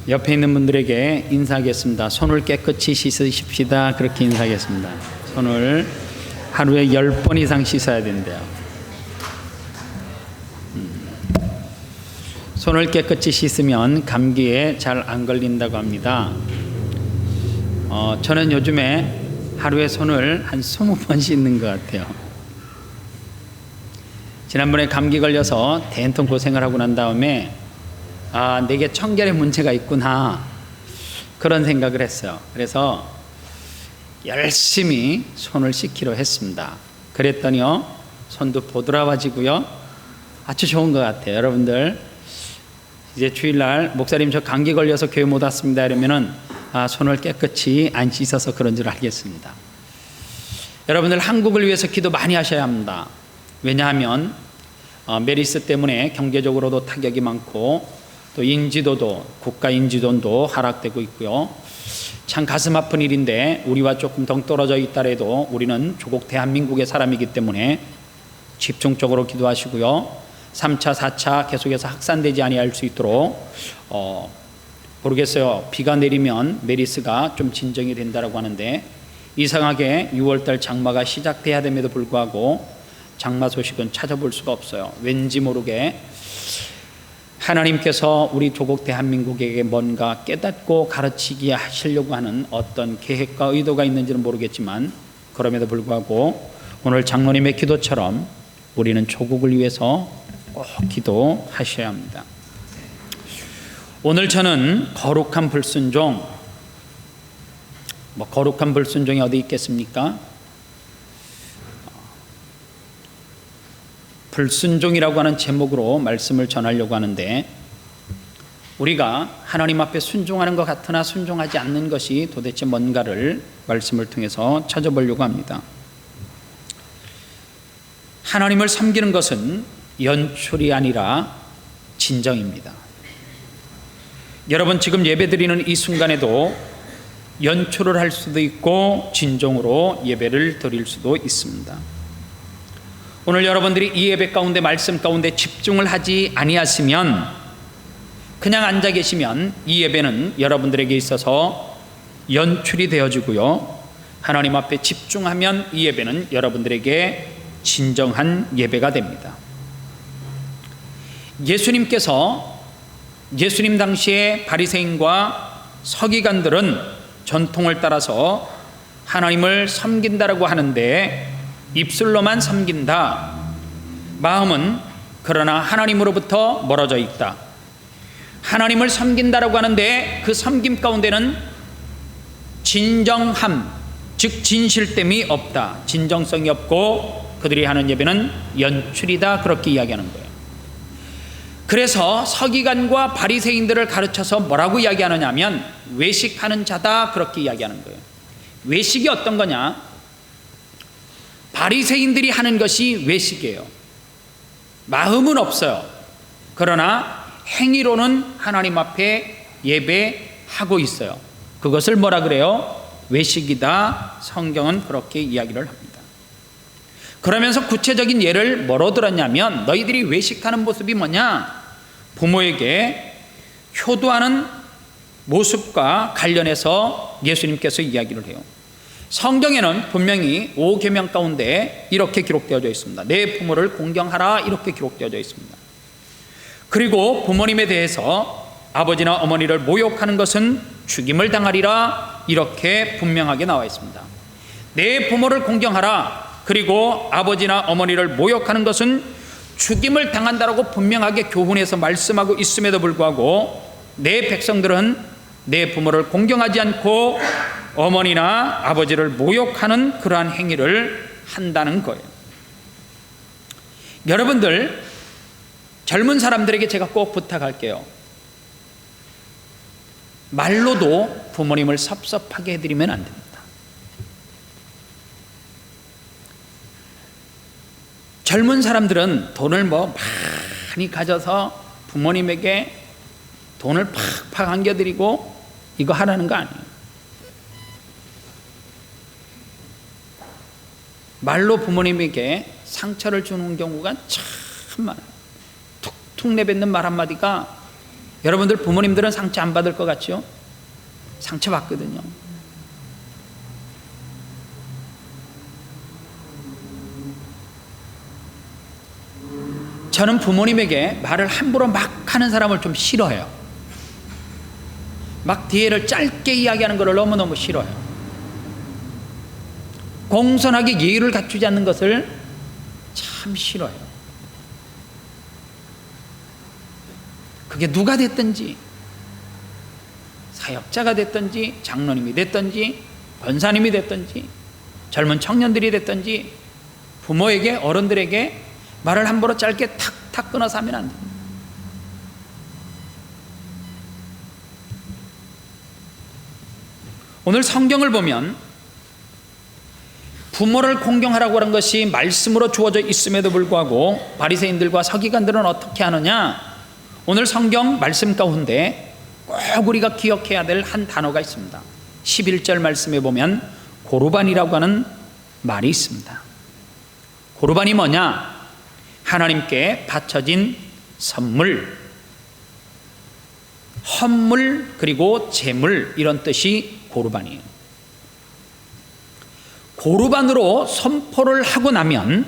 옆에 있는 분들에게 인사하겠습니다. 손을 깨끗이 씻으십시다. 그렇게 인사하겠습니다. 손을 하루에 10번 이상 씻어야 된대요. 손을 깨끗이 씻으면 감기에 잘 안 걸린다고 합니다. 저는 요즘에 하루에 손을 한 20번 씻는 것 같아요. 지난번에 감기 걸려서 대인통 고생을 하고 난 다음에 내게 청결에 문제가 있구나, 그런 생각을 했어요. 그래서 열심히 손을 씻기로 했습니다. 그랬더니요, 손도 보드라워지고요, 아주 좋은 것 같아요. 여러분들 이제 주일날 목사님 저 감기 걸려서 교회 못 왔습니다 이러면은 손을 깨끗이 안 씻어서 그런 줄 알겠습니다. 여러분들 한국을 위해서 기도 많이 하셔야 합니다. 왜냐하면 메리스 때문에 경제적으로도 타격이 많고 또 인지도도, 국가 인지도도 하락되고 있고요. 참 가슴 아픈 일인데 우리와 조금 동떨어져 있더라도 우리는 조국 대한민국의 사람이기 때문에 집중적으로 기도하시고요. 3차, 4차 계속해서 확산되지 아니할 수 있도록 모르겠어요. 비가 내리면 메리스가 좀 진정이 된다고 하는데 이상하게 6월달 장마가 시작돼야 됨에도 불구하고 장마 소식은 찾아볼 수가 없어요. 왠지 모르게 하나님께서 우리 조국 대한민국에게 뭔가 깨닫고 가르치게 하시려고 하는 어떤 계획과 의도가 있는지는 모르겠지만 그럼에도 불구하고 오늘 장로님의 기도처럼 우리는 조국을 위해서 꼭 기도하셔야 합니다. 오늘 저는 거룩한 불순종, 거룩한 불순종이 어디 있겠습니까? 불순종이라고 하는 제목으로 말씀을 전하려고 하는데, 우리가 하나님 앞에 순종하는 것 같으나 순종하지 않는 것이 도대체 뭔가를 말씀을 통해서 찾아보려고 합니다. 하나님을 섬기는 것은 연출이 아니라 진정입니다. 여러분 지금 예배드리는 이 순간에도 연출을 할 수도 있고 진정으로 예배를 드릴 수도 있습니다. 오늘 여러분들이 이 예배 가운데 말씀 가운데 집중을 하지 아니하시면, 그냥 앉아 계시면 이 예배는 여러분들에게 있어서 연출이 되어지고요, 하나님 앞에 집중하면 이 예배는 여러분들에게 진정한 예배가 됩니다. 예수님 당시에 바리새인과 서기관들은 전통을 따라서 하나님을 섬긴다라고 하는데 입술로만 섬긴다, 마음은 그러나 하나님으로부터 멀어져 있다. 하나님을 섬긴다라고 하는데 그 섬김 가운데는 진정함, 즉 진실됨이 없다, 진정성이 없고 그들이 하는 예배는 연출이다, 그렇게 이야기하는 거예요. 그래서 서기관과 바리새인들을 가르쳐서 뭐라고 이야기하느냐 하면 외식하는 자다, 그렇게 이야기하는 거예요. 외식이 어떤 거냐? 바리새인들이 하는 것이 외식이에요. 마음은 없어요. 그러나 행위로는 하나님 앞에 예배하고 있어요. 그것을 뭐라 그래요? 외식이다. 성경은 그렇게 이야기를 합니다. 그러면서 구체적인 예를 뭐로 들었냐면, 너희들이 외식하는 모습이 뭐냐? 부모에게 효도하는 모습과 관련해서 예수님께서 이야기를 해요. 성경에는 분명히 5계명 가운데 이렇게 기록되어져 있습니다. 내 부모를 공경하라, 이렇게 기록되어져 있습니다. 그리고 부모님에 대해서 아버지나 어머니를 모욕하는 것은 죽임을 당하리라, 이렇게 분명하게 나와 있습니다. 내 부모를 공경하라, 그리고 아버지나 어머니를 모욕하는 것은 죽임을 당한다라고 분명하게 교훈에서 말씀하고 있음에도 불구하고 내 백성들은 내 부모를 공경하지 않고 어머니나 아버지를 모욕하는 그러한 행위를 한다는 거예요. 여러분들, 젊은 사람들에게 제가 꼭 부탁할게요. 말로도 부모님을 섭섭하게 해드리면 안 됩니다. 젊은 사람들은 돈을 많이 가져서 부모님에게 돈을 팍팍 안겨드리고 이거 하라는 거 아니에요. 말로 부모님에게 상처를 주는 경우가 참 많아요. 툭툭 내뱉는 말 한마디가 여러분들 부모님들은 상처 안 받을 것 같죠? 상처 받거든요. 저는 부모님에게 말을 함부로 막 하는 사람을 좀 싫어해요. 막 뒤에를 짧게 이야기하는 것을 너무너무 싫어요. 공손하게 예의를 갖추지 않는 것을 참 싫어요. 그게 누가 됐든지, 사역자가 됐든지, 장로님이 됐든지, 권사님이 됐든지, 젊은 청년들이 됐든지, 부모에게, 어른들에게 말을 함부로 짧게 탁탁 끊어서 하면 안 됩니다. 오늘 성경을 보면 부모를 공경하라고 하는 것이 말씀으로 주어져 있음에도 불구하고 바리새인들과 서기관들은 어떻게 하느냐? 오늘 성경 말씀 가운데 꼭 우리가 기억해야 될 한 단어가 있습니다. 11절 말씀에 보면 고르반이라고 하는 말이 있습니다. 고르반이 뭐냐? 하나님께 바쳐진 선물, 헌물, 그리고 제물, 이런 뜻이 고르반이에요. 고르반으로 선포를 하고 나면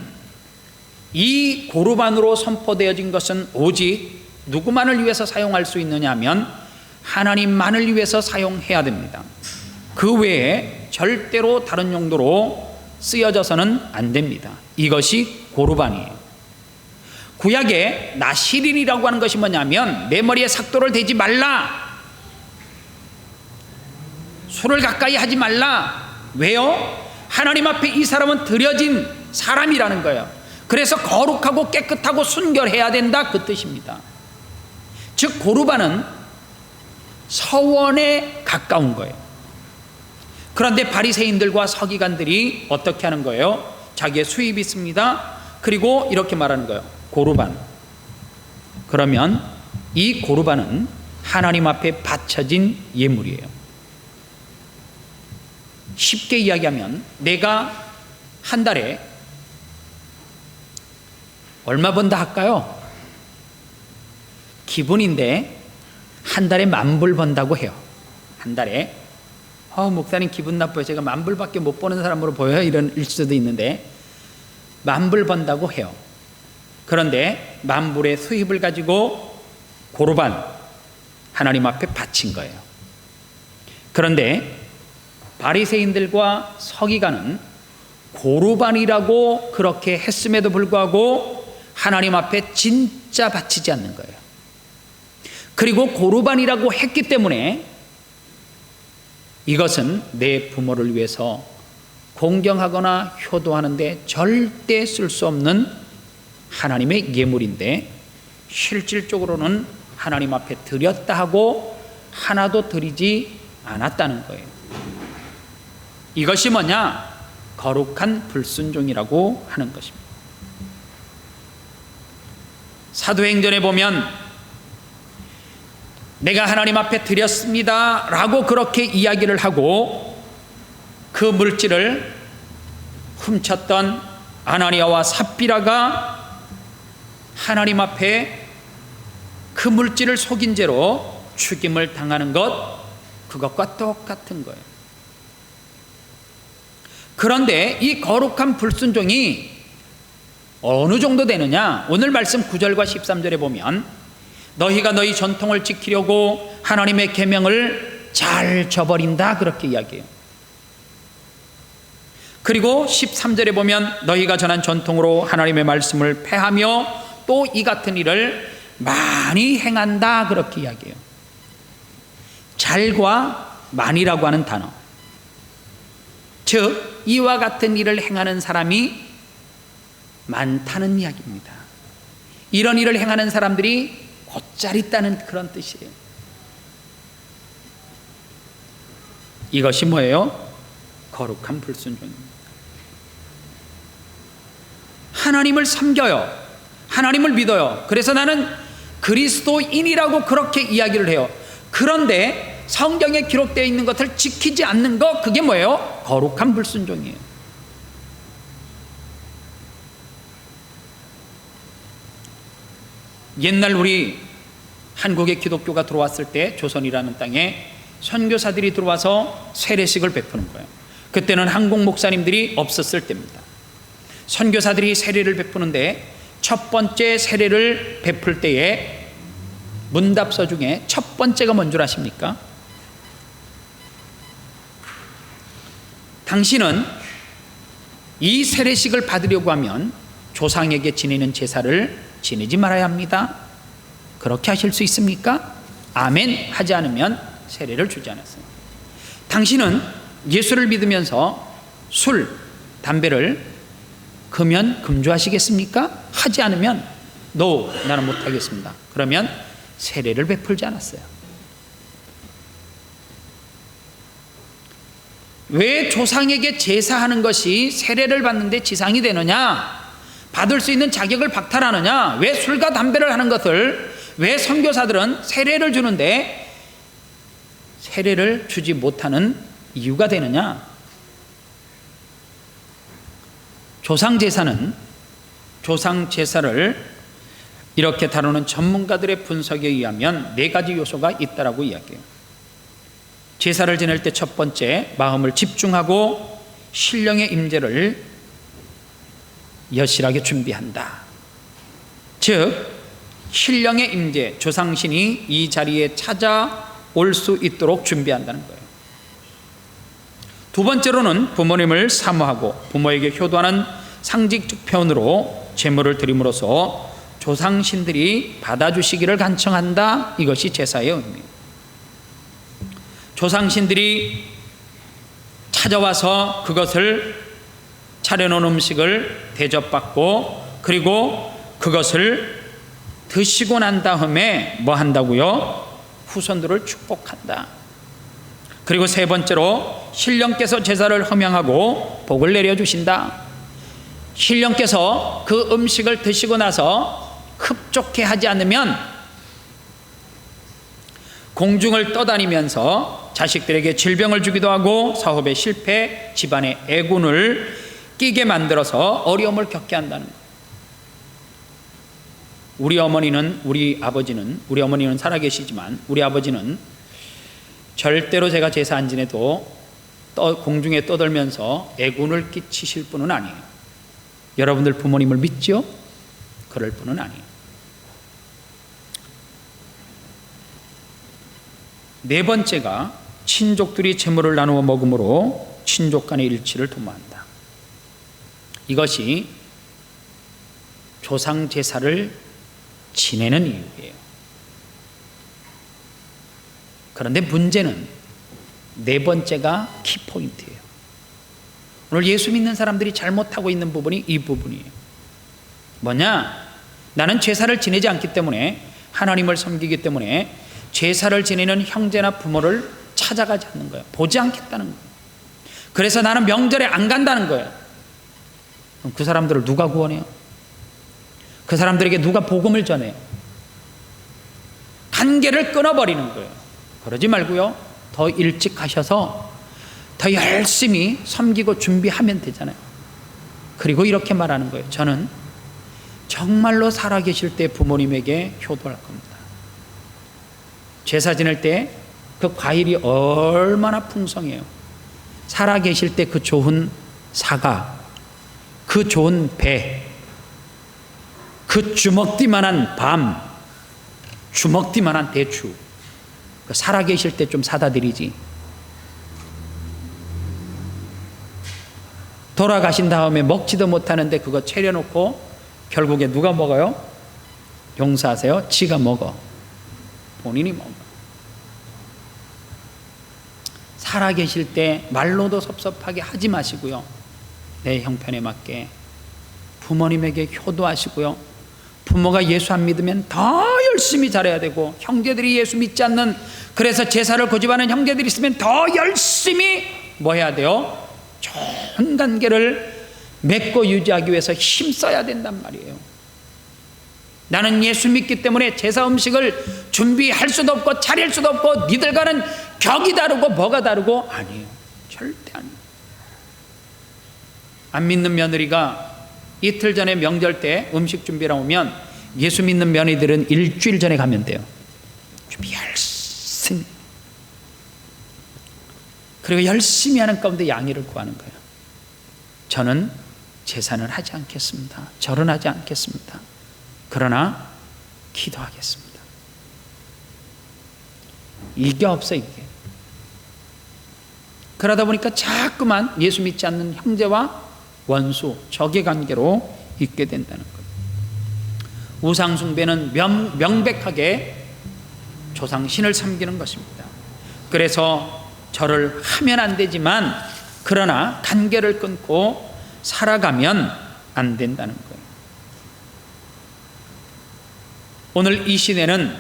이 고르반으로 선포되어진 것은 오직 누구만을 위해서 사용할 수 있느냐 하면 하나님만을 위해서 사용해야 됩니다. 그 외에 절대로 다른 용도로 쓰여져서는 안 됩니다. 이것이 고르반이에요. 구약에 나시린이라고 하는 것이 뭐냐면 내 머리에 삭도를 대지 말라, 술을 가까이 하지 말라. 왜요? 하나님 앞에 이 사람은 드려진 사람이라는 거예요. 그래서 거룩하고 깨끗하고 순결해야 된다, 그 뜻입니다. 즉 고르반은 서원에 가까운 거예요. 그런데 바리새인들과 서기관들이 어떻게 하는 거예요? 자기의 수입이 있습니다. 그리고 이렇게 말하는 거예요. 고르반. 그러면 이 고르반은 하나님 앞에 바쳐진 예물이에요. 쉽게 이야기하면 내가 한 달에 얼마 번다 할까요? 기분인데 한 달에 10,000불 번다고 해요. 한 달에 목사님 기분 나빠요. 제가 10,000불밖에 못 버는 사람으로 보여요. 이런 수도 있는데 10,000불 번다고 해요. 그런데 10,000불의 수입을 가지고 고르반 하나님 앞에 바친 거예요. 그런데 바리새인들과 서기관은 고르반이라고 그렇게 했음에도 불구하고 하나님 앞에 진짜 바치지 않는 거예요. 그리고 고르반이라고 했기 때문에 이것은 내 부모를 위해서 공경하거나 효도하는데 절대 쓸 수 없는 하나님의 예물인데 실질적으로는 하나님 앞에 드렸다 하고 하나도 드리지 않았다는 거예요. 이것이 뭐냐? 거룩한 불순종이라고 하는 것입니다. 사도행전에 보면 내가 하나님 앞에 드렸습니다 라고 그렇게 이야기를 하고 그 물질을 훔쳤던 아나니아와 삽비라가 하나님 앞에 그 물질을 속인 죄로 죽임을 당하는 것, 그것과 똑같은 거예요. 그런데 이 거룩한 불순종이 어느 정도 되느냐? 오늘 말씀 9절과 13절에 보면 너희가 너희 전통을 지키려고 하나님의 계명을 잘 저버린다, 그렇게 이야기해요. 그리고 13절에 보면 너희가 전한 전통으로 하나님의 말씀을 폐하며 또 이 같은 일을 많이 행한다, 그렇게 이야기해요. 잘과 많이라고 하는 단어, 즉 이와 같은 일을 행하는 사람이 많다는 이야기입니다. 이런 일을 행하는 사람들이 곧잘 있다는 그런 뜻이에요. 이것이 뭐예요? 거룩한 불순종입니다. 하나님을 섬겨요. 하나님을 믿어요. 그래서 나는 그리스도인이라고 그렇게 이야기를 해요. 그런데 성경에 기록되어 있는 것을 지키지 않는 것, 그게 뭐예요? 거룩한 불순종이에요. 옛날 우리 한국에 기독교가 들어왔을 때 조선이라는 땅에 선교사들이 들어와서 세례식을 베푸는 거예요. 그때는 한국 목사님들이 없었을 때입니다. 선교사들이 세례를 베푸는데 첫 번째 세례를 베풀 때에 문답서 중에 첫 번째가 뭔 줄 아십니까? 당신은 이 세례식을 받으려고 하면 조상에게 지내는 제사를 지내지 말아야 합니다. 그렇게 하실 수 있습니까? 아멘 하지 않으면 세례를 주지 않았어요. 당신은 예수를 믿으면서 술, 담배를 금연, 금주하시겠습니까? 하지 않으면 No, 나는 못하겠습니다. 그러면 세례를 베풀지 않았어요. 왜 조상에게 제사하는 것이 세례를 받는데 지상이 되느냐? 받을 수 있는 자격을 박탈하느냐? 왜 술과 담배를 하는 것을, 왜 선교사들은 세례를 주는데 세례를 주지 못하는 이유가 되느냐? 조상제사는, 조상제사를 이렇게 다루는 전문가들의 분석에 의하면 4가지 요소가 있다라고 이야기해요. 제사를 지낼 때 첫 번째, 마음을 집중하고 신령의 임재를 여실하게 준비한다. 즉 신령의 임재, 조상신이 이 자리에 찾아올 수 있도록 준비한다는 거예요. 두 번째로는 부모님을 사모하고 부모에게 효도하는 상징적 표현으로 제물을 드림으로써 조상신들이 받아주시기를 간청한다. 이것이 제사의 의미입니다. 조상신들이 찾아와서 그것을 차려놓은 음식을 대접받고 그리고 그것을 드시고 난 다음에 뭐 한다고요? 후손들을 축복한다. 그리고 세 번째로 신령께서 제사를 흠양하고 복을 내려주신다. 신령께서 그 음식을 드시고 나서 흡족해 하지 않으면 공중을 떠다니면서 자식들에게 질병을 주기도 하고 사업에 실패, 집안에 애군을 끼게 만들어서 어려움을 겪게 한다는 거예요. 우리 어머니는 살아계시지만 우리 아버지는 절대로 제가 제사 안 지내도 공중에 떠돌면서 애군을 끼치실 분은 아니에요. 여러분들 부모님을 믿죠? 그럴 분은 아니에요. 네 번째가 친족들이 제물을 나누어 먹음으로 친족 간의 일치를 도모한다. 이것이 조상 제사를 지내는 이유예요. 그런데 문제는 네 번째가 키포인트예요. 오늘 예수 믿는 사람들이 잘못하고 있는 부분이 이 부분이에요. 뭐냐? 나는 제사를 지내지 않기 때문에, 하나님을 섬기기 때문에 제사를 지내는 형제나 부모를 찾아가지 않는 거예요. 보지 않겠다는 거예요. 그래서 나는 명절에 안 간다는 거예요. 그럼 그 사람들을 누가 구원해요? 그 사람들에게 누가 복음을 전해요? 관계를 끊어버리는 거예요. 그러지 말고요, 더 일찍 가셔서 더 열심히 섬기고 준비하면 되잖아요. 그리고 이렇게 말하는 거예요. 저는 정말로 살아계실 때 부모님에게 효도할 겁니다. 제사 지낼 때 그 과일이 얼마나 풍성해요. 살아계실 때 그 좋은 사과, 그 좋은 배, 그 주먹띠만한 밤, 주먹띠만한 대추, 살아계실 때 좀 사다 드리지. 돌아가신 다음에 먹지도 못하는데 그거 차려놓고 결국에 누가 먹어요? 용서하세요. 지가 먹어. 본인이 먹어. 살아계실 때 말로도 섭섭하게 하지 마시고요, 내 형편에 맞게 부모님에게 효도하시고요, 부모가 예수 안 믿으면 더 열심히 잘해야 되고, 형제들이 예수 믿지 않는, 그래서 제사를 고집하는 형제들이 있으면 더 열심히 뭐 해야 돼요? 좋은 관계를 맺고 유지하기 위해서 힘써야 된단 말이에요. 나는 예수 믿기 때문에 제사 음식을 준비할 수도 없고 차릴 수도 없고 니들과는 격이 다르고 뭐가 다르고, 아니에요. 절대 아니에요. 안 믿는 며느리가 이틀 전에 명절 때 음식 준비를 오면 예수 믿는 며느리들은 일주일 전에 가면 돼요. 열심히, 그리고 열심히 하는 가운데 양해를 구하는 거예요. 저는 제사는 하지 않겠습니다. 절은 하지 않겠습니다. 그러나 기도하겠습니다. 이게 없어, 이게. 그러다 보니까 자꾸만 예수 믿지 않는 형제와 원수, 적의 관계로 있게 된다는 거예요. 우상숭배는 명백하게 조상신을 섬기는 것입니다. 그래서 절을 하면 안 되지만 그러나 관계를 끊고 살아가면 안 된다는 거예요. 오늘 이 시대는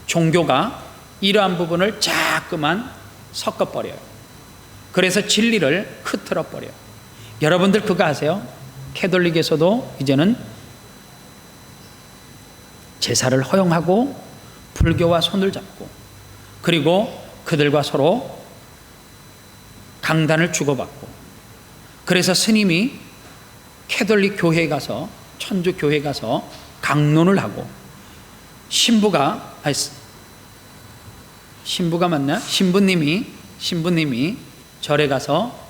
종교가 이러한 부분을 자꾸만 섞어버려요. 그래서 진리를 흐트러 버려요. 여러분들 그거 아세요? 캐톨릭에서도 이제는 제사를 허용하고 불교와 손을 잡고, 그리고 그들과 서로 강단을 주고받고, 그래서 스님이 캐톨릭 교회에 가서, 천주 교회에 가서 강론을 하고, 신부가 맞나? 신부님이 절에 가서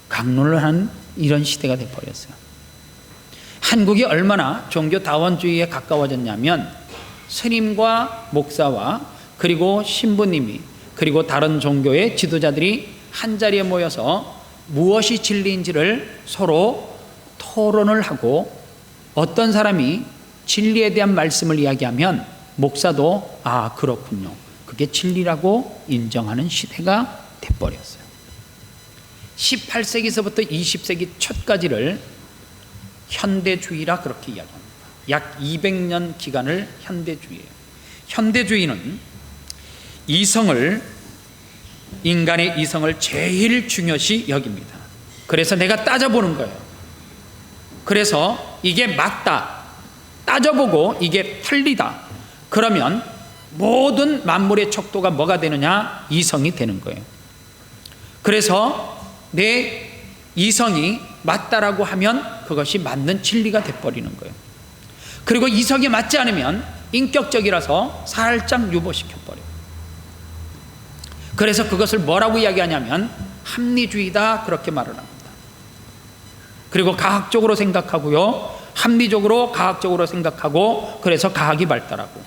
강론을 한 이런 시대가 되어버렸어요. 한국이 얼마나 종교 다원주의에 가까워졌냐면 스님과 목사와 그리고 신부님이 그리고 다른 종교의 지도자들이 한자리에 모여서 무엇이 진리인지를 서로 토론을 하고, 어떤 사람이 진리에 대한 말씀을 이야기하면 목사도 그렇군요, 그게 진리라고 인정하는 시대가 돼버렸어요. 18세기서부터 20세기 초까지를 현대주의라 그렇게 이야기합니다. 약 200년 기간을 현대주의예요. 현대주의는 인간의 이성을 제일 중요시 여깁니다. 그래서 내가 따져보는 거예요. 그래서 이게 맞다, 따져보고 이게 틀리다, 그러면 모든 만물의 척도가 뭐가 되느냐? 이성이 되는 거예요. 그래서 내 이성이 맞다라고 하면 그것이 맞는 진리가 돼버리는 거예요. 그리고 이성이 맞지 않으면 인격적이라서 살짝 유보시켜버려요. 그래서 그것을 뭐라고 이야기하냐면 합리주의다, 그렇게 말을 합니다. 그리고 과학적으로 생각하고요, 합리적으로 과학적으로 생각하고, 그래서 과학이 발달하고,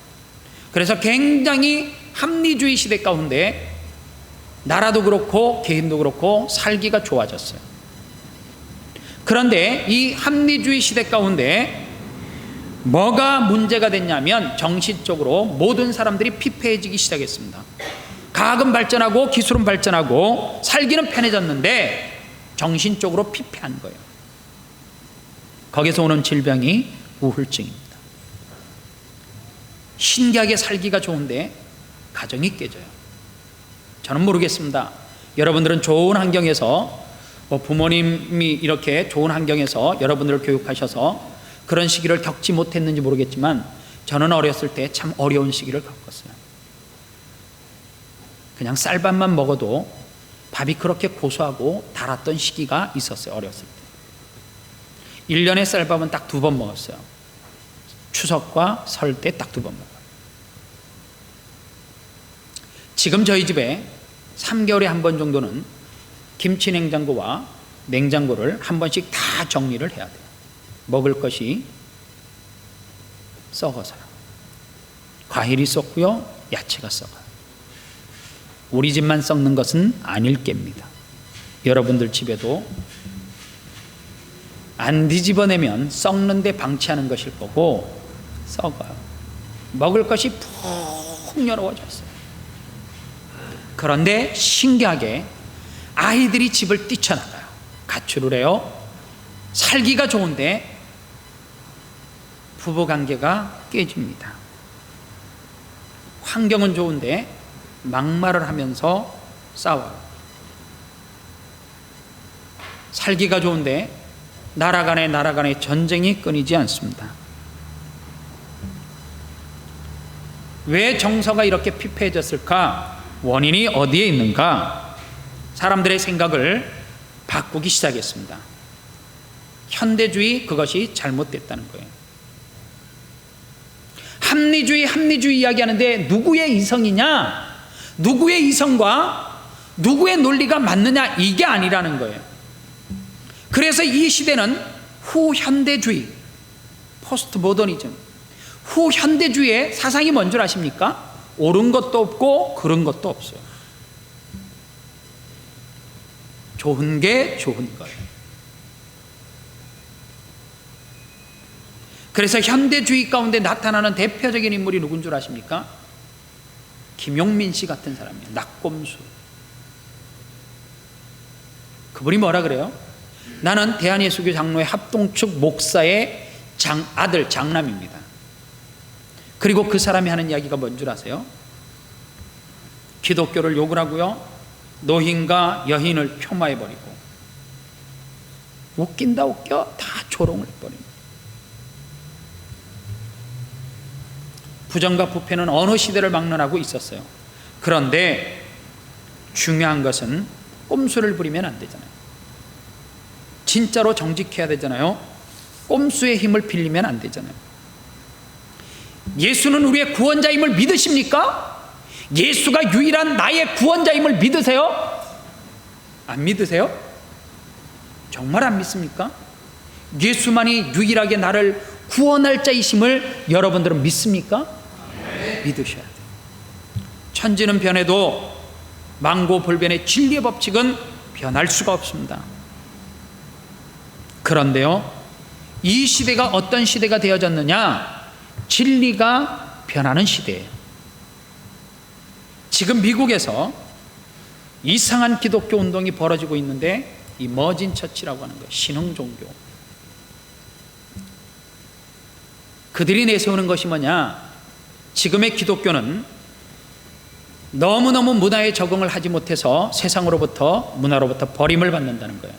그래서 굉장히 합리주의 시대 가운데 나라도 그렇고 개인도 그렇고 살기가 좋아졌어요. 그런데 이 합리주의 시대 가운데 뭐가 문제가 됐냐면 정신적으로 모든 사람들이 피폐해지기 시작했습니다. 과학은 발전하고 기술은 발전하고 살기는 편해졌는데 정신적으로 피폐한 거예요. 거기서 오는 질병이 우울증입니다. 신기하게 살기가 좋은데 가정이 깨져요. 저는 모르겠습니다. 여러분들은 좋은 환경에서, 부모님이 이렇게 좋은 환경에서 여러분들을 교육하셔서 그런 시기를 겪지 못했는지 모르겠지만 저는 어렸을 때 참 어려운 시기를 겪었어요. 그냥 쌀밥만 먹어도 밥이 그렇게 고소하고 달았던 시기가 있었어요. 어렸을 때 1년에 쌀밥은 딱 2번 먹었어요. 추석과 설 때 딱 2번 먹어요. 지금 저희 집에 3개월에 한 번 정도는 김치 냉장고와 냉장고를 한 번씩 다 정리를 해야 돼요. 먹을 것이 썩어서요. 과일이 썩고요, 야채가 썩어요. 우리 집만 썩는 것은 아닐 겁니다. 여러분들 집에도 안 뒤집어내면 썩는데 방치하는 것일 거고 썩어요. 먹을 것이 풍요로워져 있어요. 그런데 신기하게 아이들이 집을 뛰쳐나가요. 가출을 해요. 살기가 좋은데 부부관계가 깨집니다. 환경은 좋은데 막말을 하면서 싸워요. 살기가 좋은데 나라 간의 전쟁이 끊이지 않습니다. 왜 정서가 이렇게 피폐해졌을까? 원인이 어디에 있는가? 사람들의 생각을 바꾸기 시작했습니다. 현대주의, 그것이 잘못됐다는 거예요. 합리주의 이야기하는데 누구의 이성이냐, 누구의 이성과 누구의 논리가 맞느냐, 이게 아니라는 거예요. 그래서 이 시대는 후현대주의, 포스트 모더니즘, 후현대주의의 사상이 뭔 줄 아십니까? 옳은 것도 없고 그런 것도 없어요. 좋은 게 좋은 거예요. 그래서 현대주의 가운데 나타나는 대표적인 인물이 누군 줄 아십니까? 김용민 씨 같은 사람이에요. 낙곰수. 그분이 뭐라 그래요? 나는 대한예수교 장로회 합동측 목사의 아들, 장남입니다. 그리고 그 사람이 하는 이야기가 뭔 줄 아세요? 기독교를 욕을 하고요, 노인과 여인을 폄하해버리고, 웃긴다 웃겨 다 조롱을 해버립니다. 부정과 부패는 어느 시대를 막론하고 있었어요. 그런데 중요한 것은 꼼수를 부리면 안 되잖아요. 진짜로 정직해야 되잖아요. 꼼수의 힘을 빌리면 안 되잖아요. 예수는 우리의 구원자임을 믿으십니까? 예수가 유일한 나의 구원자임을 믿으세요? 안 믿으세요? 정말 안 믿습니까? 예수만이 유일하게 나를 구원할 자이심을 여러분들은 믿습니까? 믿으셔야 돼요. 천지는 변해도 망고불변의 진리의 법칙은 변할 수가 없습니다. 그런데요, 이 시대가 어떤 시대가 되어졌느냐? 진리가 변하는 시대예요. 지금 미국에서 이상한 기독교 운동이 벌어지고 있는데, 이 머진 처치라고 하는 거예요. 신흥 종교. 그들이 내세우는 것이 뭐냐? 지금의 기독교는 너무너무 문화에 적응을 하지 못해서 세상으로부터, 문화로부터 버림을 받는다는 거예요.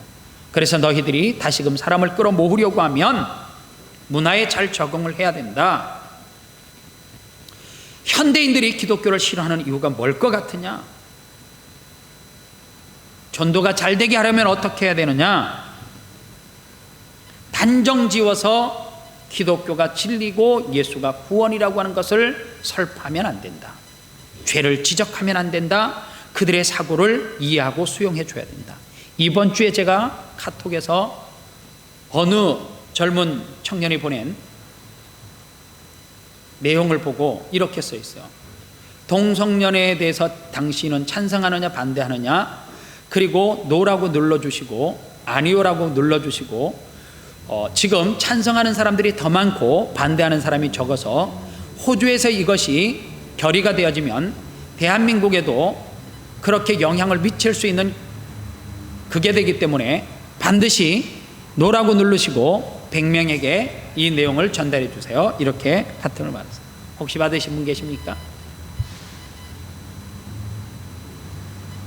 그래서 너희들이 다시금 사람을 끌어모으려고 하면 문화에 잘 적응을 해야 된다. 현대인들이 기독교를 싫어하는 이유가 뭘 것 같으냐? 전도가 잘 되게 하려면 어떻게 해야 되느냐? 단정 지어서 기독교가 진리고 예수가 구원이라고 하는 것을 설파하면 안 된다. 죄를 지적하면 안 된다. 그들의 사고를 이해하고 수용해 줘야 된다. 이번 주에 제가 카톡에서 어느 젊은 청년이 보낸 내용을 보고 이렇게 써 있어요. 동성연애에 대해서 당신은 찬성하느냐 반대하느냐, 그리고 노라고 눌러주시고 아니오라고 눌러주시고, 지금 찬성하는 사람들이 더 많고 반대하는 사람이 적어서 호주에서 이것이 결의가 되어지면 대한민국에도 그렇게 영향을 미칠 수 있는 그게 되기 때문에 반드시 노라고 누르시고 100명에게 이 내용을 전달해 주세요. 이렇게 카톡을 받았어요. 혹시 받으신 분 계십니까?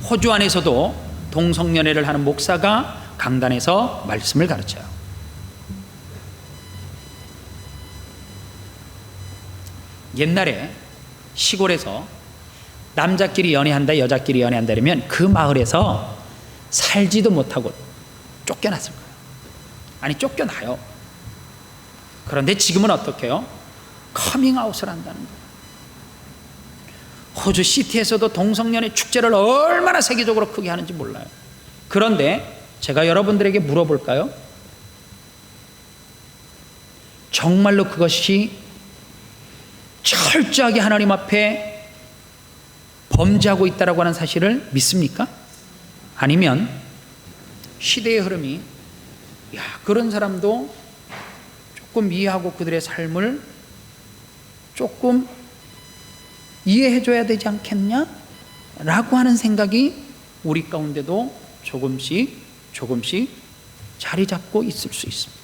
호주 안에서도 동성연애를 하는 목사가 강단에서 말씀을 가르쳐요. 옛날에 시골에서 남자끼리 연애한다, 여자끼리 연애한다 그러면 그 마을에서 살지도 못하고 쫓겨났을 거예요. 아니, 쫓겨나요. 그런데 지금은 어떻게 해요? 커밍아웃을 한다는 거예요. 호주 시티에서도 동성연애 축제를 얼마나 세계적으로 크게 하는지 몰라요. 그런데 제가 여러분들에게 물어볼까요? 정말로 그것이 철저하게 하나님 앞에 범죄하고 있다라고 하는 사실을 믿습니까? 아니면 시대의 흐름이, 야, 그런 사람도 조금 이해하고 그들의 삶을 조금 이해해줘야 되지 않겠냐? 라고 하는 생각이 우리 가운데도 조금씩 자리 잡고 있을 수 있습니다.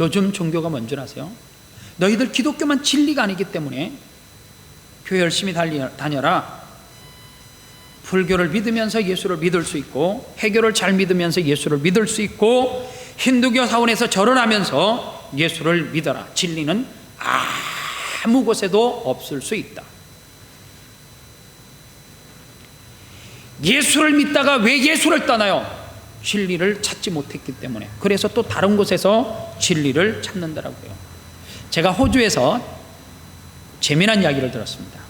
요즘 종교가 뭔지 아세요? 너희들 기독교만 진리가 아니기 때문에 교회 열심히 다녀라. 불교를 믿으면서 예수를 믿을 수 있고, 해교를 잘 믿으면서 예수를 믿을 수 있고, 힌두교 사원에서 절을 하면서 예수를 믿어라. 진리는 아무 곳에도 없을 수 있다. 예수를 믿다가 왜 예수를 떠나요? 진리를 찾지 못했기 때문에. 그래서 또 다른 곳에서 진리를 찾는다라고요. 제가 호주에서 재미난 이야기를 들었습니다.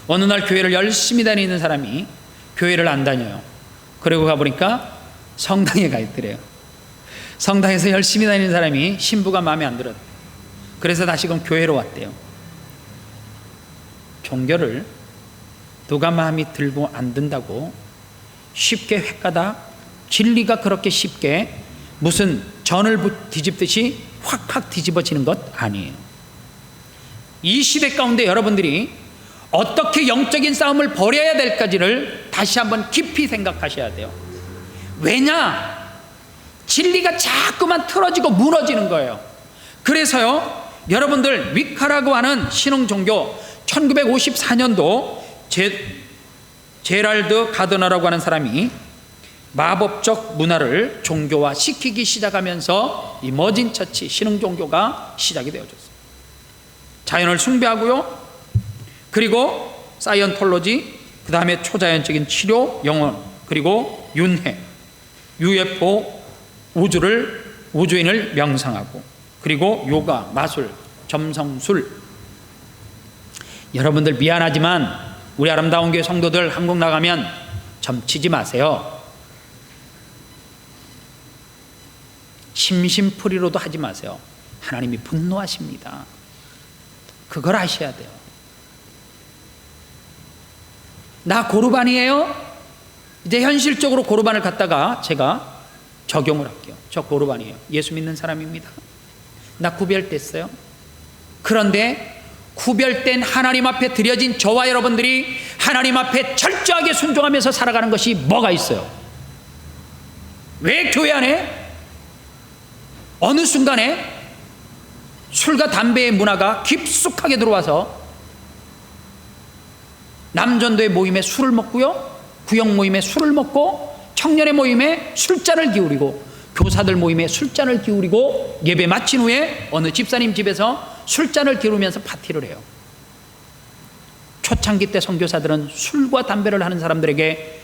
어느 날 교회를 열심히 다니는 사람이 교회를 안 다녀요. 그리고 가보니까 성당에 가 있더래요. 성당에서 열심히 다니는 사람이 신부가 마음에 안 들었대요. 그래서 다시금 교회로 왔대요. 종교를 누가 마음에 들고 안 든다고 쉽게 획가다 진리가 그렇게 쉽게 무슨 전을 뒤집듯이 확확 뒤집어지는 것 아니에요. 이 시대 가운데 여러분들이 어떻게 영적인 싸움을 벌여야 될까지를 다시 한번 깊이 생각하셔야 돼요. 왜냐? 진리가 자꾸만 틀어지고 무너지는 거예요. 그래서요, 여러분들 위카라고 하는 신흥 종교 1954년도 제랄드 가드너라고 하는 사람이 마법적 문화를 종교화 시키기 시작하면서 이 머진 처치 신흥 종교가 시작이 되어졌어요. 자연을 숭배하고요, 그리고 사이언톨로지, 그 다음에 초자연적인 치료, 영혼, 그리고 윤회, UFO, 우주인을 명상하고, 그리고 요가, 마술, 점성술. 여러분들 미안하지만 우리 아름다운 교회 성도들 한국 나가면 점치지 마세요. 심심풀이로도 하지 마세요. 하나님이 분노하십니다. 그걸 아셔야 돼요. 나 고르반이에요? 이제 현실적으로 고르반을 갖다가 제가 적용을 할게요. 저 고르반이에요. 예수 믿는 사람입니다. 나 구별됐어요. 그런데 구별된 하나님 앞에 드려진 저와 여러분들이 하나님 앞에 철저하게 순종하면서 살아가는 것이 뭐가 있어요? 왜 교회 안에 어느 순간에 술과 담배의 문화가 깊숙하게 들어와서 남전도의 모임에 술을 먹고요, 구역 모임에 술을 먹고, 청년의 모임에 술잔을 기울이고, 교사들 모임에 술잔을 기울이고, 예배 마친 후에 어느 집사님 집에서 술잔을 기울이면서 파티를 해요. 초창기 때 선교사들은 술과 담배를 하는 사람들에게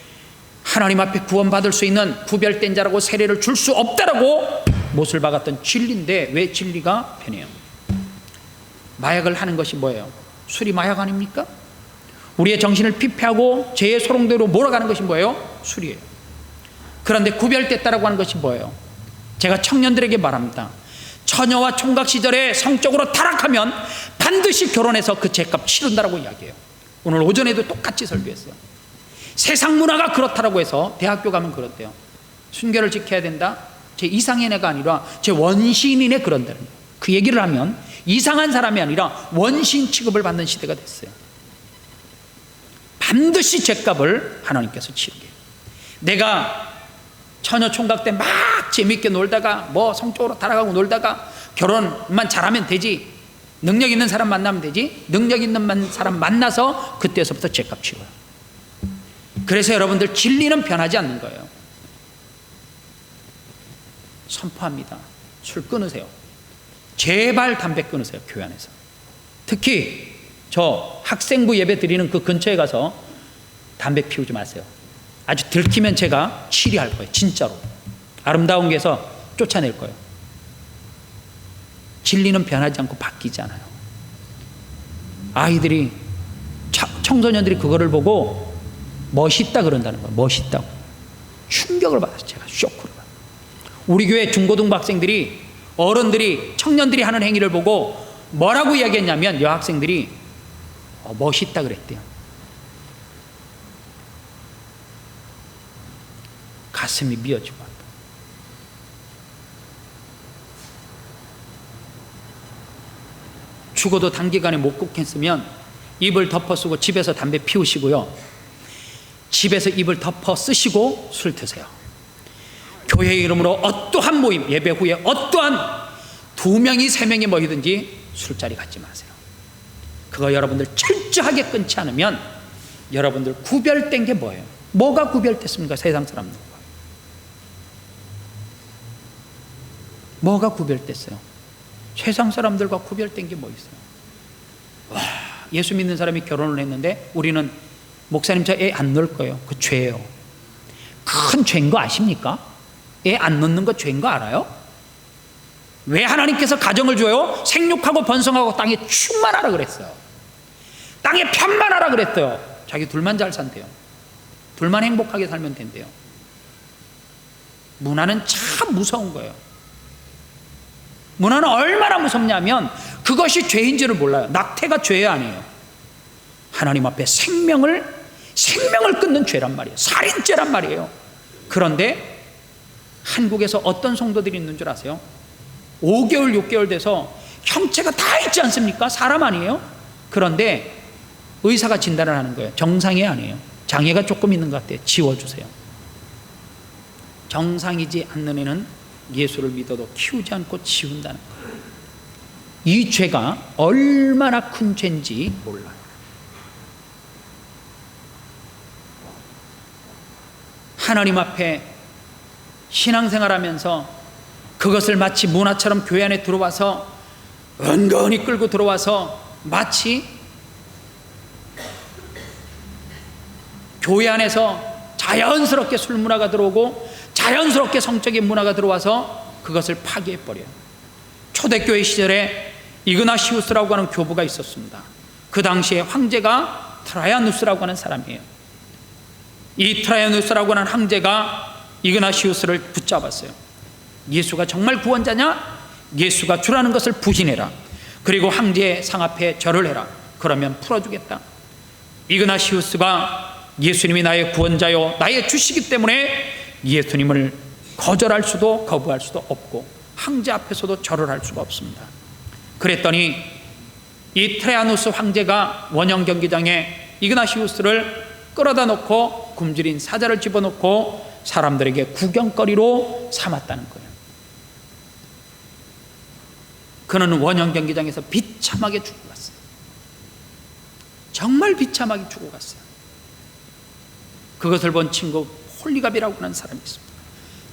하나님 앞에 구원받을 수 있는 구별된 자라고 세례를 줄 수 없다라고 못을 박았던 진리인데 왜 진리가 변해요? 마약을 하는 것이 뭐예요? 술이 마약 아닙니까? 우리의 정신을 피폐하고 죄의 소롱대로 몰아가는 것이 뭐예요? 술이에요. 그런데 구별됐다라고 하는 것이 뭐예요? 제가 청년들에게 말합니다. 처녀와 총각 시절에 성적으로 타락하면 반드시 결혼해서 그 죄값 치른다라고 이야기해요. 오늘 오전에도 똑같이 설교했어요. 세상 문화가 그렇다라고 해서 대학교 가면 그렇대요. 순결을 지켜야 된다? 제 이상인 애가 아니라 제 원신인에 그런다는 거예요. 그 얘기를 하면 이상한 사람이 아니라 원신 취급을 받는 시대가 됐어요. 반드시 죄값을 하나님께서 치르게. 내가 처녀 총각 때 막 재밌게 놀다가 뭐 성적으로 타락하고 놀다가 결혼만 잘하면 되지, 능력 있는 사람 만나면 되지, 능력 있는 사람 만나서 그때서부터 죄값 치워요. 그래서 여러분들 진리는 변하지 않는 거예요. 선포합니다. 술 끊으세요. 제발 담배 끊으세요. 교회 안에서. 특히 저 학생부 예배 드리는 그 근처에 가서 담배 피우지 마세요. 아주 들키면 제가 치리할 거예요. 진짜로. 아름다운 교회에서 쫓아낼 거예요. 진리는 변하지 않고 바뀌지 않아요. 아이들이, 청소년들이 그거를 보고 멋있다 그런다는 거예요. 멋있다고. 충격을 받았어요. 제가 쇼크를 받았어요. 우리 교회 중고등부 학생들이, 어른들이, 청년들이 하는 행위를 보고 뭐라고 이야기했냐면 여학생들이 멋있다 그랬대요. 가슴이 미어지고 왔다. 죽어도 단기간에 못 끊겠으면 입을 덮어 쓰고 집에서 담배 피우시고요, 집에서 입을 덮어 쓰시고 술 드세요. 교회 이름으로 어떠한 모임, 예배 후에 어떠한 2명이 3명이 모이든지 술자리 갖지 마세요. 그거 여러분들 철저하게 끊지 않으면 여러분들 구별된 게 뭐예요? 뭐가 구별됐습니까? 세상 사람들과 뭐가 구별됐어요? 세상 사람들과 구별된 게 뭐 있어요? 와, 예수 믿는 사람이 결혼을 했는데 우리는 목사님 저 애 안 넣을 거예요. 그 죄예요. 큰 죄인 거 아십니까? 애 안 낳는 거 죄인 거 알아요? 왜 하나님께서 가정을 줘요? 생육하고 번성하고 땅에 충만하라 그랬어요. 땅에 편만하라 그랬어요. 자기 둘만 잘 산대요. 둘만 행복하게 살면 된대요. 문화는 참 무서운 거예요. 문화는 얼마나 무섭냐면 그것이 죄인지를 몰라요. 낙태가 죄 아니에요. 하나님 앞에 생명을 끊는 죄란 말이에요. 살인죄란 말이에요. 그런데 한국에서 어떤 성도들이 있는 줄 아세요? 5개월, 6개월 돼서 형체가 다 있지 않습니까? 사람 아니에요? 그런데 의사가 진단을 하는 거예요. 정상이 아니에요. 장애가 조금 있는 것 같아요. 지워주세요. 정상이지 않는 애는 예수를 믿어도 키우지 않고 지운다는 거예요. 이 죄가 얼마나 큰 죄인지 몰라요. 하나님 앞에 신앙생활하면서 그것을 마치 문화처럼 교회 안에 들어와서 은근히 끌고 들어와서 마치 교회 안에서 자연스럽게 술 문화가 들어오고 자연스럽게 성적인 문화가 들어와서 그것을 파괴해버려요. 초대교회 시절에 이그나시우스라고 하는 교부가 있었습니다. 그 당시에 황제가 트라야누스라고 하는 사람이에요. 이 트라야누스라고 하는 황제가 이그나시우스를 붙잡았어요. 예수가 정말 구원자냐? 예수가 주라는 것을 부인해라. 그리고 황제의 상 앞에 절을 해라. 그러면 풀어주겠다. 이그나시우스가 예수님이 나의 구원자요 나의 주시기 때문에 예수님을 거절할 수도 거부할 수도 없고 황제 앞에서도 절을 할 수가 없습니다. 그랬더니 이 트레아누스 황제가 원형 경기장에 이그나시우스를 끌어다 놓고 굶주린 사자를 집어넣고 사람들에게 구경거리로 삼았다는 거예요. 그는 원형 경기장에서 비참하게 죽어갔어요. 정말 비참하게 죽어갔어요. 그것을 본 친구 홀리갑이라고 하는 사람이 있습니다.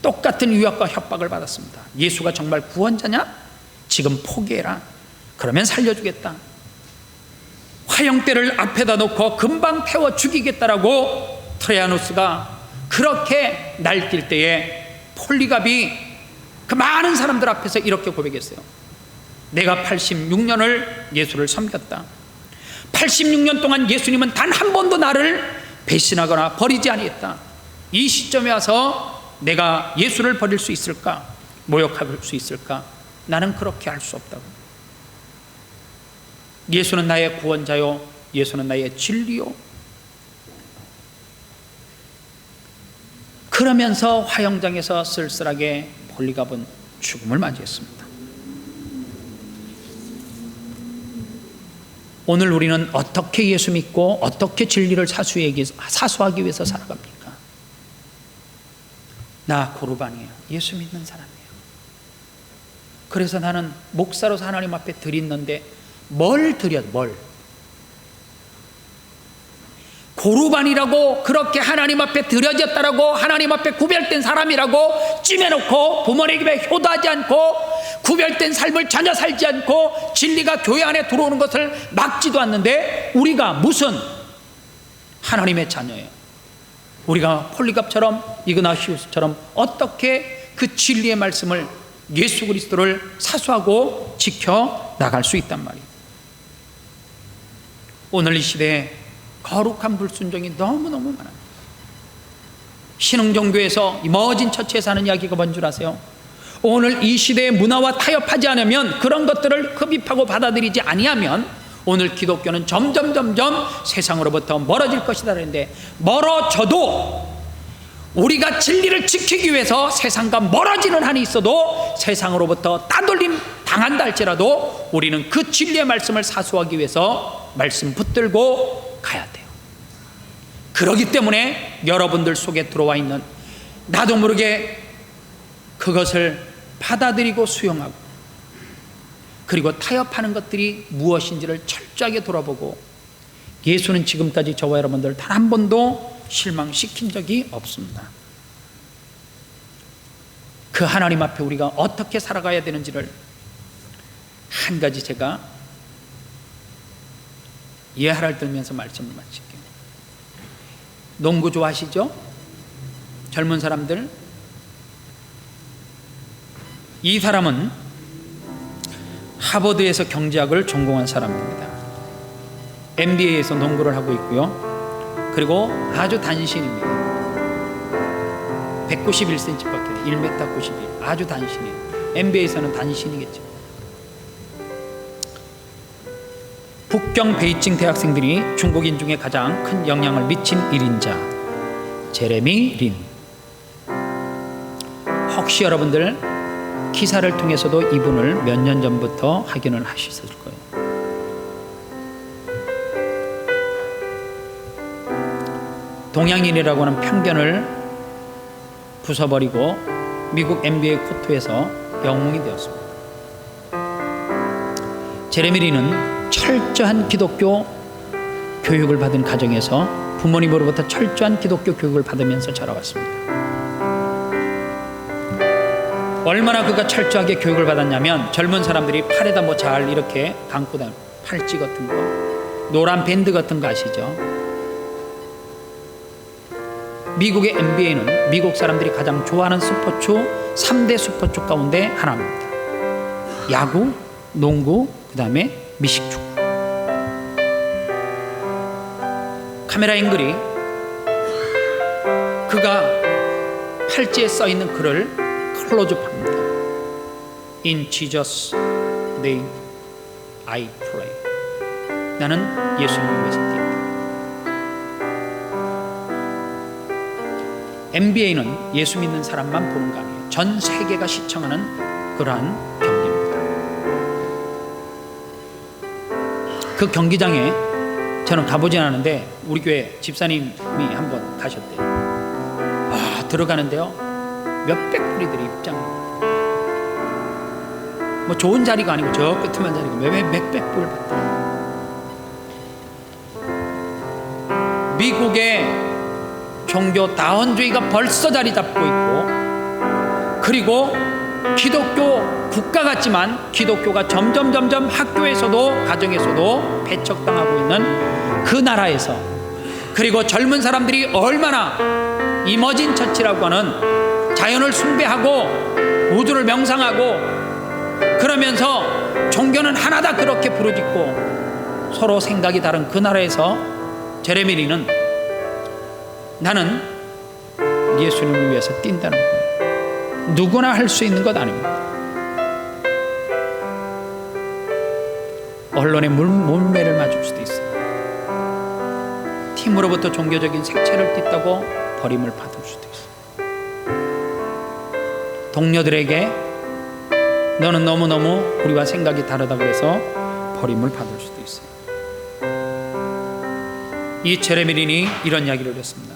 똑같은 위협과 협박을 받았습니다. 예수가 정말 구원자냐? 지금 포기해라. 그러면 살려주겠다. 화형대를 앞에다 놓고 금방 태워 죽이겠다라고 트레아누스가 그렇게 날뛸 때에 폴리갑이 그 많은 사람들 앞에서 이렇게 고백했어요. 내가 86년을 예수를 섬겼다. 86년 동안 예수님은 단 한 번도 나를 배신하거나 버리지 아니했다. 이 시점에 와서 내가 예수를 버릴 수 있을까? 모욕할 수 있을까? 나는 그렇게 할 수 없다고. 예수는 나의 구원자요, 예수는 나의 진리요. 그러면서 화형장에서 쓸쓸하게 폴리갑은 죽음을 맞이했습니다. 오늘 우리는 어떻게 예수 믿고 어떻게 진리를 사수하기 위해서 살아갑니까? 나 고르반이에요. 예수 믿는 사람이에요. 그래서 나는 목사로서 하나님 앞에 드리는데 뭘 드려? 뭘? 고르반이라고 그렇게 하나님 앞에 드려졌다라고 하나님 앞에 구별된 사람이라고 찜해놓고 부모에게 효도하지 않고 구별된 삶을 전혀 살지 않고 진리가 교회 안에 들어오는 것을 막지도 않는데 우리가 무슨 하나님의 자녀예요. 우리가 폴리갑처럼 이그나시우스처럼 어떻게 그 진리의 말씀을 예수 그리스도를 사수하고 지켜 나갈 수 있단 말이에요. 오늘 이 시대에 거룩한 불순종이 너무너무 많아요. 신흥종교에서 머진 처치에서 하는 이야기가 뭔 줄 아세요? 오늘 이 시대의 문화와 타협하지 않으면, 그런 것들을 흡입하고 받아들이지 아니하면 오늘 기독교는 점점 세상으로부터 멀어질 것이다 그랬는데, 멀어져도 우리가 진리를 지키기 위해서 세상과 멀어지는 한이 있어도 세상으로부터 따돌림 당한다 할지라도 우리는 그 진리의 말씀을 사수하기 위해서 말씀 붙들고 가야 돼요. 그렇기 때문에 여러분들 속에 들어와 있는, 나도 모르게 그것을 받아들이고 수용하고, 그리고 타협하는 것들이 무엇인지를 철저하게 돌아보고, 예수는 지금까지 저와 여러분들 단 한 번도 실망시킨 적이 없습니다. 그 하나님 앞에 우리가 어떻게 살아가야 되는지를 한 가지 제가 예하를 들면서 말씀을 마칠게요. 농구 좋아하시죠? 젊은 사람들, 이 사람은 하버드에서 경제학을 전공한 사람입니다. MBA에서 농구를 하고 있고요. 그리고 아주 단신입니다. 191cm밖에 1m 91, 아주 단신이에요. MBA에서는 단신이겠죠. 북경 베이징 대학생들이 중국인 중에 가장 큰 영향을 미친 1인자 제레미 린. 혹시 여러분들 기사를 통해서도 이분을 몇 년 전부터 확인을 하셨을 거예요. 동양인이라고 하는 편견을 부숴버리고 미국 NBA 코트에서 영웅이 되었습니다. 제레미 린은 철저한 기독교 교육을 받은 가정에서 부모님으로부터 철저한 기독교 교육을 받으면서 자라왔습니다. 얼마나 그가 철저하게 교육을 받았냐면 젊은 사람들이 팔에다 뭐 잘 이렇게 감고 다니는 팔찌 같은 거, 노란 밴드 같은 거 아시죠? 미국의 NBA는 미국 사람들이 가장 좋아하는 스포츠 3대 스포츠 가운데 하나입니다. 야구, 농구, 그 다음에 미식축구. 카메라 앵글이 그가 팔찌에 써있는 글을 클로즈업합니다. In Jesus' name I pray. 나는 예수님을 위해서 뛴다. NBA는 예수 믿는 사람만 보는 거 아니에요. 전 세계가 시청하는 그러한 경기입니다. 그 경기장에 저는 가보진 않았는데 우리 교회 집사님이 한번 가셨대요. 들어가는데요, 몇백 뿌리들이 입장합니다. 뭐 좋은 자리가 아니고 저 끝에만 자리가 몇백 뿌리를 받더라고요. 미국의 종교 다원주의가 벌써 자리 잡고 있고, 그리고 기독교 국가 같지만 기독교가 점점 학교에서도 가정에서도 배척당하고 있는 그 나라에서, 그리고 젊은 사람들이 얼마나 이머진 처치라고 하는 자연을 숭배하고 우주를 명상하고 그러면서 종교는 하나다 그렇게 부르짖고 서로 생각이 다른 그 나라에서 제레미 린은 나는 예수님을 위해서 뛴다는 거예요. 누구나 할 수 있는 것 아닙니다. 언론의 문매를 맞을 수도 있어요. 팀으로부터 종교적인 색채를 띠다고 버림을 받을 수도 있어요. 동료들에게 너는 너무너무 우리와 생각이 다르다 그래서 버림을 받을 수도 있어요. 이 제레미 린이 이런 이야기를 했습니다.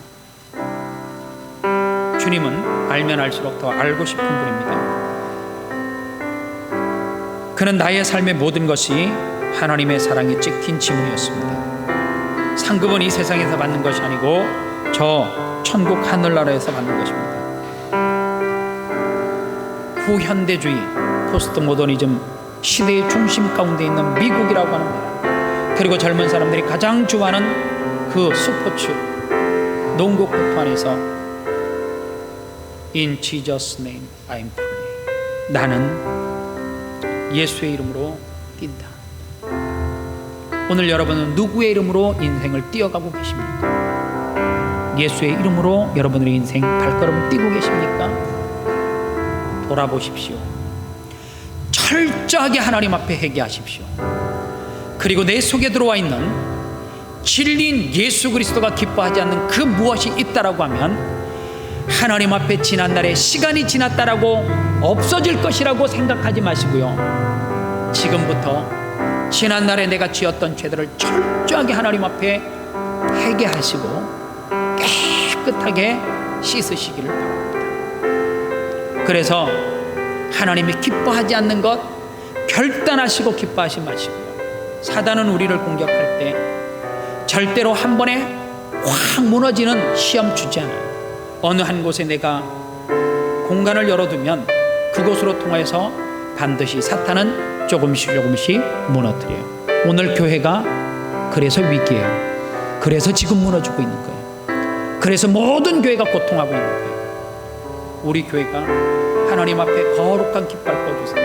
주님은 알면 알수록 더 알고 싶은 분입니다. 그는 나의 삶의 모든 것이 하나님의 사랑이 찍힌 지문이었습니다. 상급은 이 세상에서 받는 것이 아니고 저 천국 하늘나라에서 받는 것입니다. 후현대주의 포스트 모더니즘 시대의 중심 가운데 있는 미국이라고 하는 나라, 그리고 젊은 사람들이 가장 좋아하는 그 스포츠 농구 코트 안에서 In Jesus' name I pray. 나는 예수의 이름으로 뛴다. 오늘 여러분은 누구의 이름으로 인생을 뛰어가고 계십니까? 예수의 이름으로 여러분의 인생 발걸음을 뛰고 계십니까? 돌아보십시오. 철저하게 하나님 앞에 회개하십시오. 그리고 내 속에 들어와 있는 진리인 예수 그리스도가 기뻐하지 않는 그 무엇이 있다라고 하면 하나님 앞에 지난날에 시간이 지났다라고 없어질 것이라고 생각하지 마시고요, 지금부터 지난날에 내가 지었던 죄들을 철저하게 하나님 앞에 회개하시고 깨끗하게 씻으시기를 바랍니다. 그래서 하나님이 기뻐하지 않는 것 결단하시고 기뻐하지 마시고요, 사단은 우리를 공격할 때 절대로 한 번에 확 무너지는 시험 주지 않아요. 어느 한 곳에 내가 공간을 열어두면 그곳으로 통해서 반드시 사탄은 조금씩 무너뜨려요. 오늘 교회가 그래서 위기예요. 그래서 지금 무너지고 있는 거예요. 그래서 모든 교회가 고통하고 있는 거예요. 우리 교회가 하나님 앞에 거룩한 깃발 꺼주세요.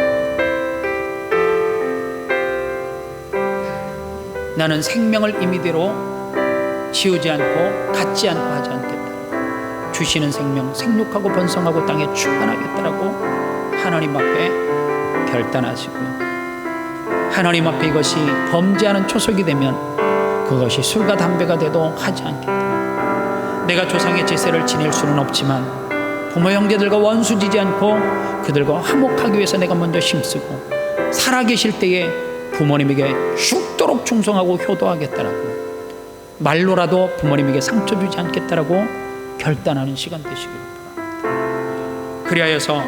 나는 생명을 임의대로 지우지 않고 갖지 않고 하지 않겠다. 주시는 생명 생육하고 번성하고 땅에 충만하겠다라고 하나님 앞에 결단하시고요. 하나님 앞에 이것이 범죄하는 초석이 되면 그것이 술과 담배가 돼도 하지 않겠다. 내가 조상의 제사를 지낼 수는 없지만 부모 형제들과 원수지지 않고 그들과 화목하기 위해서 내가 먼저 힘쓰고 살아계실 때에 부모님에게 죽도록 충성하고 효도하겠다라고, 말로라도 부모님에게 상처 주지 않겠다라고 결단하는 시간 되시기를 바랍니다. 그리하여서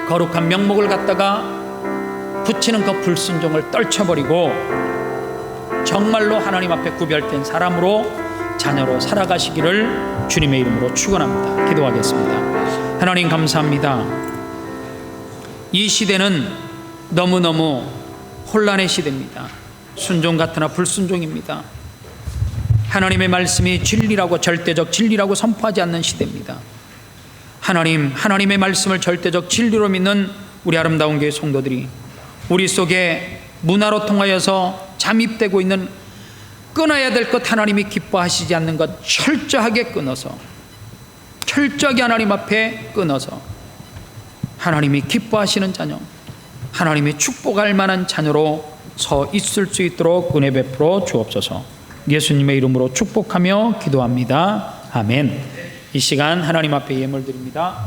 거룩한 명목을 갖다가 붙이는 그 불순종을 떨쳐버리고 정말로 하나님 앞에 구별된 사람으로, 자녀로 살아가시기를 주님의 이름으로 축원합니다. 기도하겠습니다. 하나님 감사합니다. 이 시대는 너무너무 혼란의 시대입니다. 순종 같으나 불순종입니다. 하나님의 말씀이 진리라고, 절대적 진리라고 선포하지 않는 시대입니다. 하나님의 말씀을 절대적 진리로 믿는 우리 아름다운 교회 성도들이 우리 속에 문화로 통하여서 잠입되고 있는 끊어야 될 것, 하나님이 기뻐하시지 않는 것 철저하게 끊어서, 철저하게 하나님 앞에 끊어서 하나님이 기뻐하시는 자녀, 하나님이 축복할 만한 자녀로 서 있을 수 있도록 은혜 베풀어 주옵소서. 예수님의 이름으로 축복하며 기도합니다. 아멘. 이 시간 하나님 앞에 예물 드립니다.